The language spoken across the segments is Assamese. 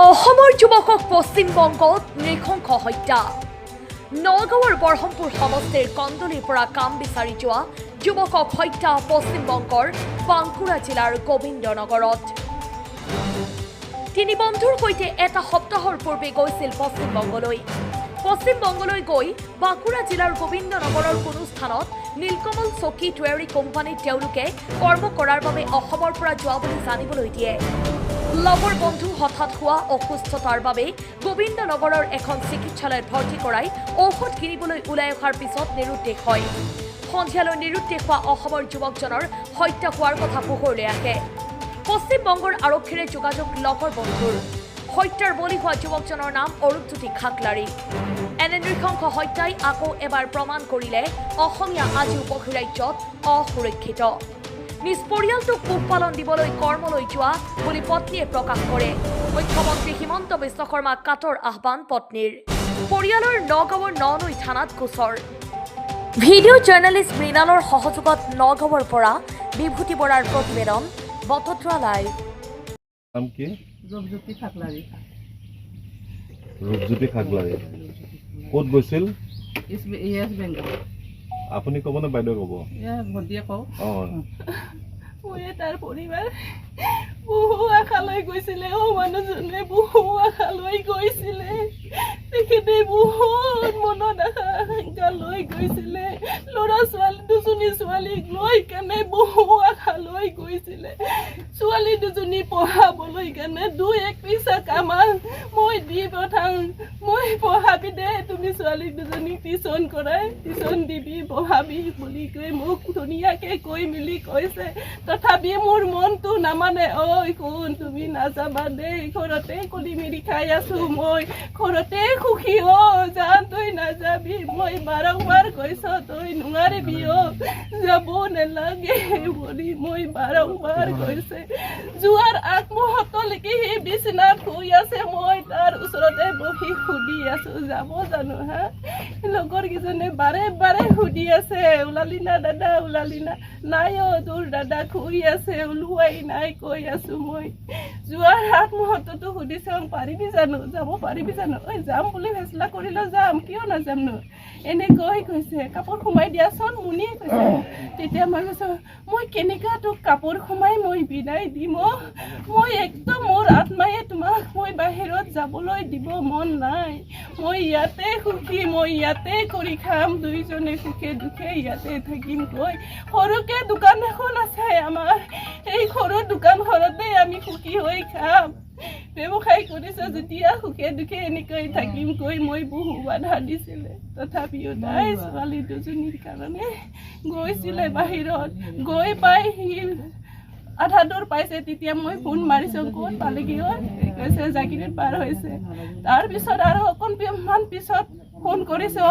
অসমৰ যুৱকক পশ্চিমবংগত নৃশংস হত্যা। নগাঁৱৰ বৰহমপুৰ সমষ্টিৰ কন্দলিৰ পৰা কাম বিচাৰি যোৱা যুৱকক হত্যা পশ্চিমবংগৰ বাংকুৰা জিলাৰ গোবিন্দনগৰত। তিনি বন্ধুৰ সৈতে এটা সপ্তাহৰ পূৰ্বে গৈছিল পশ্চিমবংগলৈ গৈ বাঁকুৰা জিলাৰ গোবিন্দনগৰৰ কোনো স্থানত নীলকমল চকী টুৱেৰী কোম্পানীত তেওঁলোকে কৰ্ম কৰাৰ বাবে অসমৰ পৰা যোৱা বুলি জানিবলৈ দিয়ে। লগৰ বন্ধু হঠাৎ হোৱা অসুস্থতাৰ বাবে গোবিন্দনগৰৰ এখন চিকিৎসালয়ত ভৰ্তি কৰাই ঔষধ কিনিবলৈ ওলাই অহাৰ পিছত নিৰুদ্দেশ হয়। সন্ধিয়ালৈ নিৰুদ্দেশ হোৱা অসমৰ যুৱকজনৰ হত্যা হোৱাৰ কথা পোহৰলৈ আহে। পশ্চিমবংগৰ আৰক্ষীৰে যোগাযোগ লগৰ বন্ধুৰ। হত্যাৰ বলি হোৱা যুৱকজনৰ নাম অৰূপজ্যোতি খাকলাৰী। এনে নৃশংস হত্যাই আকৌ এবাৰ প্ৰমাণ কৰিলে অসমীয়া আজিও বহিৰাজ্যত অসুৰক্ষিত। নিজ পৰিয়ালটোক পোহপালন দিবলৈ কৰ্মলৈ যোৱা বুলি পত্নীয়ে প্ৰকাশ কৰে। মুখ্যমন্ত্ৰী হিমন্ত বিশ্ব শৰ্মাক কাটৰ আহ্বান পত্নীৰ। পৰিয়ালৰ নগাঁৱৰ ননৈ থানাত গোচৰ। ভিডিঅ' জাৰ্নেলিষ্ট মৃণালৰ সহযোগত নগাঁৱৰ পৰা বিভূতি বৰাৰ প্ৰতিবেদন বটদ্ৰা লাইভ। নাম কি? ৰূপজ্যোতি খাকলাৰী। ৰূপজ্যোতি খাকলাৰী ক'ত গৈছিল? ইয়েছ বেংগল। আপুনি ক'বনে বাইদেউ ক'ব? ভণ্টিয়ে কওঁ। মই তাৰ পৰিবাৰ বহু আশালৈ গৈছিলে। মানুহজনে বহু আশালৈ গৈছিলে। তেখেতে বহুত মনত আশা লৈ গৈছিলে। ল'ৰা ছোৱালী দুজনী ছোৱালীক লৈ কেনে বহু আশালৈ গৈছিলে। ছোৱালী দুজনী পঢ়াবলৈ কাৰণে দুই এক পইচা কামা মই দি পঠাওঁ। মই পঢ়াবি দে, তুমি ছোৱালী দুজনীক টিউচন কৰাই, টিউচন দিবি পঢ়াবি বুলি কৈ মোক ধুনীয়াকৈ কৈ মেলি কৈছে। তথাপি মোৰ মনটো নামানে। ঐ কোন তুমি নাযাবা দেই, ঘৰতে কলি মেলি খাই আছো মই, ঘৰতে সুখী জান তই নাযাবি। মই বাৰম্বাৰ কৈছ তই নোৱাৰিবি যাব নালাগে বুলি মই বাৰম্বাৰ কৈছে। যোৱাৰ আগমুহূৰ্তলৈকে সি বিচনাত শুই আছে। মই তাৰ ওচৰতে বহি সুধি আছো যাব জানো হা। লগৰ কেইজনে বাৰে বাৰে সুধি আছে ওলালি না দাদা, ওলালি না? নাই তোৰ দাদা শুই আছে, ওলোৱাই নাই কৈ আছো মই। যোৱাৰ আগমুহূৰ্ততো সুধিছে পাৰিবি জানো, যাব পাৰিবি জানো? যাম বুলি ফেচলা কৰিলে যাম, কিয় নাযাম নো? এনেকৈ কৈছে কাপোৰ সোমাই দিয়াচোন মুনিয়ে কৈছে। তেতিয়া মই কৈছো মই কেনেকুৱা তোক কাপোৰ সোমাই মই বিদায় দিম? মই একদম মোৰ আত্মায়ে তোমাক মই বাহিৰত যাবলৈ দিব মন নাই। মই ইয়াতে সুখী, মই ইয়াতে কৰি খাম, দুইজনে সুখে দুখে ইয়াতে থাকিম কৈ। সৰুকে দোকান এখন আছে আমাৰ, এই সৰু দোকানখনতে আমি সুখী হৈ খাম। ব্যৱসায় কৰিছে যেতিয়া সুখে দুখে এনেকৈ থাকিম কৈ মই বহু বাধা দিছিলে। তথাপিও তাই ছোৱালী দুজনীৰ কাৰণে গৈছিলে বাহিৰত। গৈ পাই সি আধা দূৰ পাইছে। তেতিয়া মই ফোন মাৰিছো ক'ত পালেগি কৈছে জাগিৰোড পাৰ হৈছে। তাৰপিছত আৰু অকণমান পিছত ফোন কৰিছো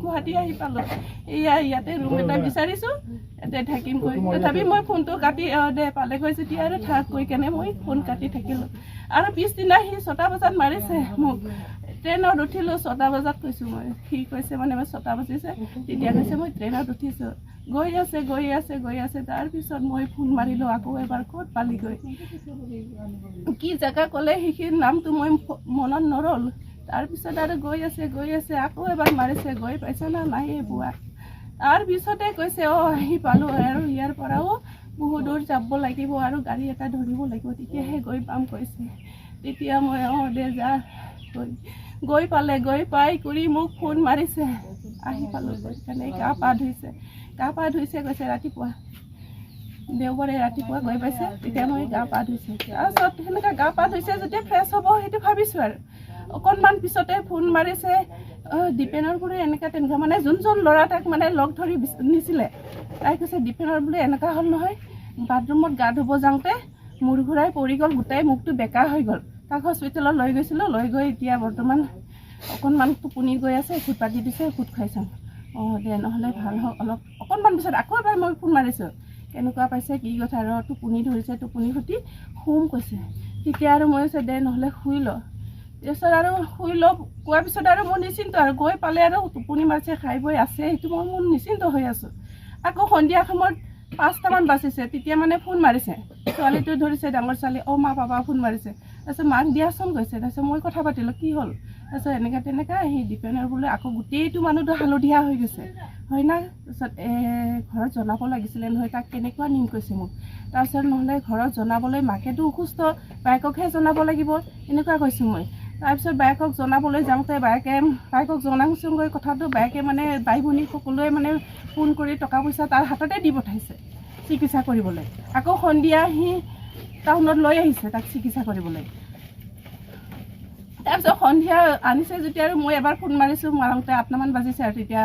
গুৱাহাটী আহি পালো, ইয়াতে ৰুম এটা বিচাৰিছো, ইয়াতে থাকিম কৈ। তথাপি মই ফোনটো কাটি দে পালে গৈ যেতিয়া আৰু থাক কৈ কেনে মই ফোন কাটি থাকিলো। আৰু পিছদিনা সি 6টা বজাত মাৰিছে মোক। ট্ৰেইনত উঠিলো 6টা বজাত কৈছো মই। সি কৈছে মানে মই 6টা বাজিছে, তেতিয়া কৈছে মই ট্ৰেইনত উঠিছো। গৈ আছে। তাৰপিছত মই ফোন মাৰিলো আকৌ এবাৰ ক'ত পালিগৈ, কি জেগা ক'লে সেইখিনি নামটো মই মনত নৰল। তাৰপিছত আৰু গৈ আছে আকৌ এবাৰ মাৰিছে, গৈ পাইছে না নাই বুৱা। তাৰপিছতে কৈছে আহি পালো আৰু ইয়াৰ পৰাও বহু দূৰ যাব লাগিব আৰু গাড়ী এটা ধৰিব লাগিব, তেতিয়াহে গৈ পাম কৈছে। তেতিয়া মই দে যা গৈ পালে। গৈ পাই কৰি মোক ফোন মাৰিছে, আহি পালো গৈ কেনে গা পা ধুইছে কৈছে ৰাতিপুৱা, দেওবাৰে ৰাতিপুৱা গৈ পাইছে। তেতিয়া মই গা পা ধুইছে। তাৰপিছত সেনেকৈ গা পা ধুইছে যেতিয়া ফ্ৰেছ হ'ব সেইটো ভাবিছোঁ আৰু। অকণমান পিছতে ফোন মাৰিছে দীপেনৰ বোলে এনেকুৱা তেনেকুৱা, মানে যোনজন ল'ৰা তাক মানে লগ ধৰি নিছিলে তাই কৈছে দীপেনৰ বোলে এনেকুৱা হ'ল নহয়, বাথৰুমত গা ধুব যাওঁতে মূৰ ঘূৰাই পৰি গ'ল, গোটেই মুখটো বেকা হৈ গ'ল। তাক হস্পিটেলত লৈ গৈছিলোঁ, লৈ গৈ এতিয়া বৰ্তমান অকণমান টোপনি গৈ আছে, ঔষধ পাতি দিছে, ঔষধ খুৱাই চাওঁ। দে নহ'লে ভাল হওক। অকণমান পিছত আকৌ এবাৰ মই ফোন মাৰিছোঁ, কেনেকুৱা পাইছে কি কথা, টোপনি ধৰিছে, টোপনি সতি শুম কৈছে। তেতিয়া আৰু মই কৈছে দে নহ'লে শুই ল। তাৰপিছত আৰু শুই ল কোৱাৰ পিছত আৰু মই নিশ্চিন্ত আৰু গৈ পালে আৰু টোপনি মাৰিছে, খাই বৈ আছে, সেইটো মই নিশ্চিন্ত হৈ আছোঁ। আকৌ সন্ধিয়া সময়ত 5টামান বাজিছে, তেতিয়া মানে ফোন মাৰিছে, ছোৱালীটো ধৰিছে ডাঙৰ ছোৱালী, মা পাপা ফোন মাৰিছে। তাৰপিছত মাক দিয়াচোন গৈছে। তাৰপিছত মই কথা পাতিলোঁ, কি হ'ল? তাৰপিছত এনেকৈ তেনেকৈ সেই দীপেনৰ বোলে আকৌ গোটেইটো মানুহটো হালধীয়া হৈ গৈছে, হয় না? তাৰপিছত ঘৰত জনাব লাগিছিলে নহয়, তাক কেনেকুৱা নিম কৈছে মোক। তাৰপিছত নহ'লে ঘৰত জনাবলৈ মাকেতো অসুস্থ, বায়েককহে জনাব লাগিব, এনেকুৱা কৈছোঁ মই। তাৰপিছত বায়েকক জনাবলৈ যাওঁতে বায়েকক জনাওঁচোনগৈ কথাটো। বায়েকে মানে বাই ভনী সকলোৱে মানে ফোন কৰি টকা পইচা তাৰ হাততে দি পঠাইছে চিকিৎসা কৰিবলৈ। আকৌ সন্ধিয়া আহি টাউনত লৈ আহিছে তাক চিকিৎসা কৰিবলৈ। তাৰপিছত সন্ধিয়া আনিছে যেতিয়া আৰু মই এবাৰ ফোন মাৰিছোঁ, মাৰোঁতে 8মান বাজিছে আৰু তেতিয়া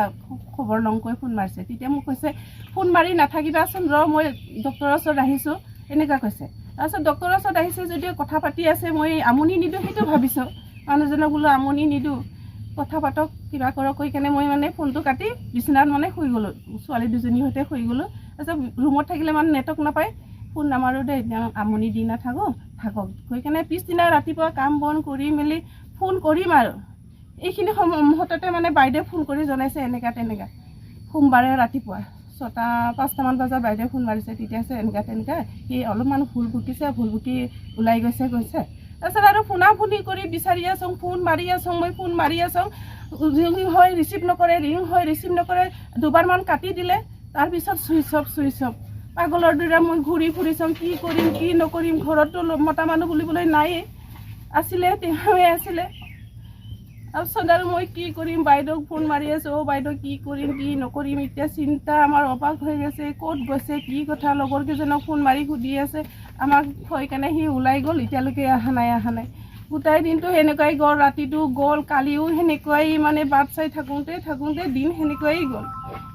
খবৰ লওঁকৈ ফোন মাৰিছে। তেতিয়া মোক কৈছে, ফোন মাৰি নাথাকিবাচোন, মই ডক্টৰৰ ওচৰত আহিছোঁ, এনেকুৱা কৈছে। তাৰপিছত ডক্টৰৰ ওচৰত আহিছে যদিও কথা পাতি আছে, মই আমনি নিদিওঁ সেইটো ভাবিছোঁ। মানুহজনক বোলো আমনি নিদিওঁ, কথা পাতক, কিবা কৰক কৈ কেনে মই মানে ফোনটো কাটি বিচনাত মানে শুই গ'লোঁ, ছোৱালী দুজনীৰ সৈতে শুই গ'লোঁ। তাৰপিছত ৰুমত থাকিলে মানে নেটৱৰ্ক নাপায়, ফোন নামাৰোঁ দেই, এতিয়া আমনি দি নাথাকোঁ, থাকক কৈ কেনে পিছদিনা ৰাতিপুৱা কাম বন কৰি মেলি ফোন কৰিম আৰু এইখিনি মুহূৰ্ততে মানে বাইদেৱে ফোন কৰি জনাইছে এনেকুৱা তেনেকুৱা। সোমবাৰে ৰাতিপুৱা 5টামান বজাত বাইদেৱে ফোন মাৰিছে, তেতিয়া আছে এনেকুৱা তেনেকুৱা, সি অলপমান ভুল বকিছে, ভুল বকি ওলাই গৈছে। তাৰপিছত আৰু ফোনা ফুনি কৰি বিচাৰি আছোঁ, ফোন মাৰি আছোঁ, মই ফোন মাৰি আছোঁ, ৰিং হয় ৰিচিভ নকৰে, ৰিং হয় ৰিচিভ নকৰে, দুবাৰমান কাটি দিলে। তাৰপিছত চুইচ অফ পাগলৰ দৰে মই ঘূৰি ফুৰিছোঁ, কি কৰিম কি নকৰিম। ঘৰততো মতা মানুহ বুলিবলৈ নায়েই, আছিলে তেওঁৱে আছিলে। তাৰপিছত আৰু মই কি কৰিম, বাইদেউক ফোন মাৰি আছোঁ, বাইদেউ কি কৰিম কি নকৰিম, এতিয়া চিন্তা আমাৰ অপাক হৈ গৈছে, ক'ত গৈছে কি কথা। লগৰ কেইজনক ফোন মাৰি সুধি আছে, আমাক থৈ কেনে সি ওলাই গ'ল, এতিয়ালৈকে অহা নাই। গোটাই দিনটো সেনেকুৱাই গ'ল, ৰাতিটো গ'ল, কালিও সেনেকুৱাই মানে বাট চাই থাকোঁতে দিন সেনেকুৱাই গ'ল।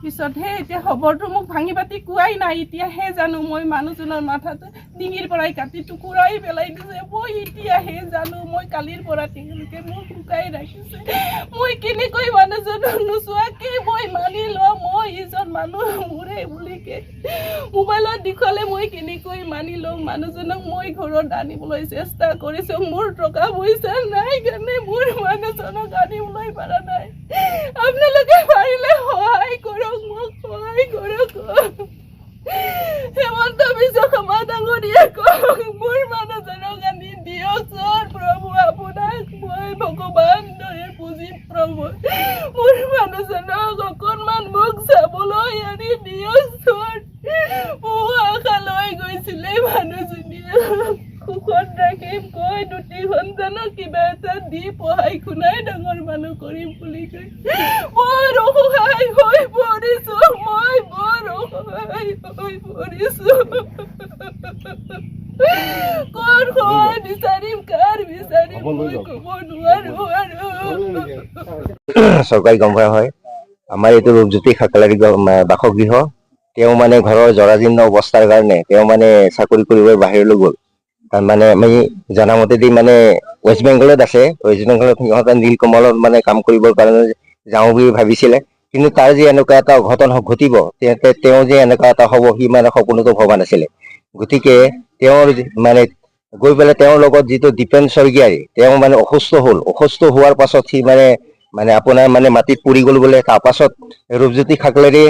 পিছতহে এতিয়া খবৰটো মোক ভাঙি পাতি কোৱাই নাই, এতিয়াহে জানো মই মানুহজনৰ মাথাটো ডিঙিৰ পৰাই কাটি টুকুৰাই পেলাই দিছে। মই এতিয়াহে জানো, মই কালিৰ পৰা তেওঁলোকে মোক শুকাই ৰাখিছে। মই কেনেকৈ মানুহজনক নোচোৱাকৈ মই মানি লওঁ, মই ইজন মানুহ মোৰে বুলিকে মোবাইলত দেখুৱালে মই কেনেকৈ মানি লওঁ। মানুহজনক মই ঘৰত আনিবলৈ চেষ্টা কৰিছোঁ, মোৰ টকা পইচা নাই কাৰণে মোৰ মানুহজনক আনিবলৈ পৰা নাই। আপোনালোকে পাৰিলে সহায় কৰক, মোক সহায় কৰক। হেমন্ত বিশ্ব শৰ্মা ডাঙৰীয়া কওক, মোৰ মানুহজনক আনি দিয়কচোন প্ৰভু, আপোনাক মই ভগৱান দৰে পুজিম প্ৰভু। মোৰ মানুহজনক অকণমান মোক চাবলৈ আনি দিয়কচোন। মোৰ আশা লৈ গৈছিলে মানুহজনীয়ে, সুখত ৰাখিম কৈ 2টি সন্তানক কিবা এটা দি পঢ়াই শুনাই ডাঙৰ মানুহ কৰিম বুলি কৈ বৰ অসহায় হৈ পৰিছোঁ, মই বৰ অসহায় হৈ পৰিছোঁ। কৰ সহায় বিচাৰিম, কাৰ বিচাৰিম মই ক'ব নোৱাৰোঁ আৰু। চৰকাৰী গম পোৱা হয়, আমাৰ এইটো ৰূপজ্যোতি খাকলাৰী বাসগৃহ। তেওঁ মানে ঘৰৰ জৰাজীৰ্ণ অৱস্থাৰ কাৰণে তেওঁ মানে চাকৰি কৰিবলৈ বাহিৰলৈ গ'ল। মানে আমি জনামতেদি মানে ৱেষ্ট বেংগলত আছে, ৱেষ্ট বেংগলত সিহঁতে নীলকমলত মানে কাম কৰিবৰ কাৰণে যাওঁ বুলি ভাবিছিলে। কিন্তু তাৰ যে এনেকুৱা এটা অঘটন ঘটিব, তেওঁ যে এনেকুৱা এটা হ'ব সি মানে সপোনতো ভবা নাছিলে। গতিকে তেওঁৰ মানে গৈ পেলাই তেওঁৰ লগত যিটো দীপেন স্বৰ্গীয়াৰী, তেওঁ মানে অসুস্থ হোৱাৰ পাছত সি মানে আপোনাৰ মানে মাটিত পৰি গ'ল বোলে। তাৰপাছত ৰূপজ্যোতি খাকলাৰী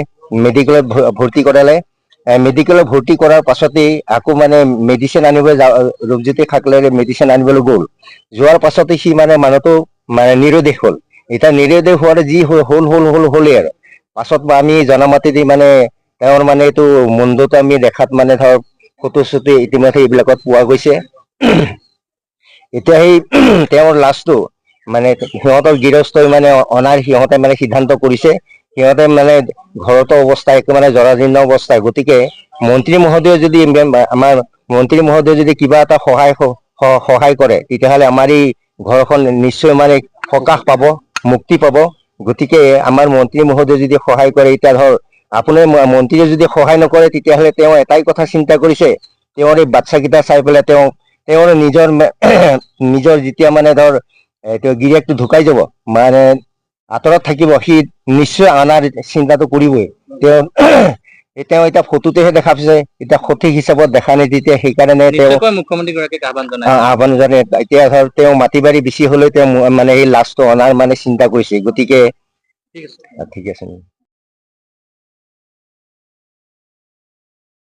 মেডিকেলত ভৰ্তি কৰালে। মেডিকেলত ভৰ্তি কৰাৰ পাছতেই আকৌ মানে মেডিচিন আনিবলৈ ৰূপজ্যোতি খাকলাৰী মেডিচিন আনিবলৈ গ'ল। যোৱাৰ পাছতে সি মানে মানুহটো মানে নিৰুদ্দেশ হ'ল। এতিয়া নিৰুদ্দেশ হোৱাতে যি হ'লেই আৰু পাছত আমি জনামতেদি মানে তেওঁৰ মানে এইটো মুণ্ডটো আমি দেখাত মানে ধৰক ফটো চটো ইতিমধ্যে এইবিলাকত পোৱা গৈছে। এতিয়া সেই তেওঁৰ লাছটো মানে সিহঁতৰ গৃহস্থই মানে অনাৰ সিহঁতে মানে সিদ্ধান্ত কৰিছে। সিহঁতে মানে ঘৰতো অৱস্থা একেবাৰে জৰাজীৰ্ণ অৱস্থা। গতিকে মন্ত্ৰী মহোদয়ে যদি আমাৰ মন্ত্ৰী মহোদয়ে যদি কিবা এটা সহায় কৰে, তেতিয়াহ'লে আমাৰ এই ঘৰখন নিশ্চয় মানে সকাহ পাব, মুক্তি পাব। গতিকে আমাৰ মন্ত্ৰী মহোদয়ে যদি সহায় কৰে, এতিয়া ধৰ আপোনাৰ মন্ত্ৰীয়ে যদি সহায় নকৰে, তেতিয়াহ'লে তেওঁ এটাই কথা চিন্তা কৰিছে, তেওঁৰ এই বাচ্চাকেইটা চাই পেলাই তেওঁৰ নিজৰ যেতিয়া মানে ধৰ তেওঁ গিৰিয়েকটো ঢুকাই যাব, মানে আঁতৰত থাকিব, সি নিশ্চয় আনাৰ চিন্তাটো কৰিবই। তেওঁ এতিয়া ফটোতেহে দেখা পাইছে, এতিয়া সঠিক হিচাপত দেখা নাই। তেতিয়া সেইকাৰণে তেওঁ মুখ্যমন্ত্ৰীগৰাকীক আহ্বান জনাই এতিয়া ধৰ তেওঁ মাটি বাৰী বেছি হ'লেও তেওঁ মানে এই লাছটো অনাৰ মানে চিন্তা কৰিছে। গতিকে ঠিক আছে।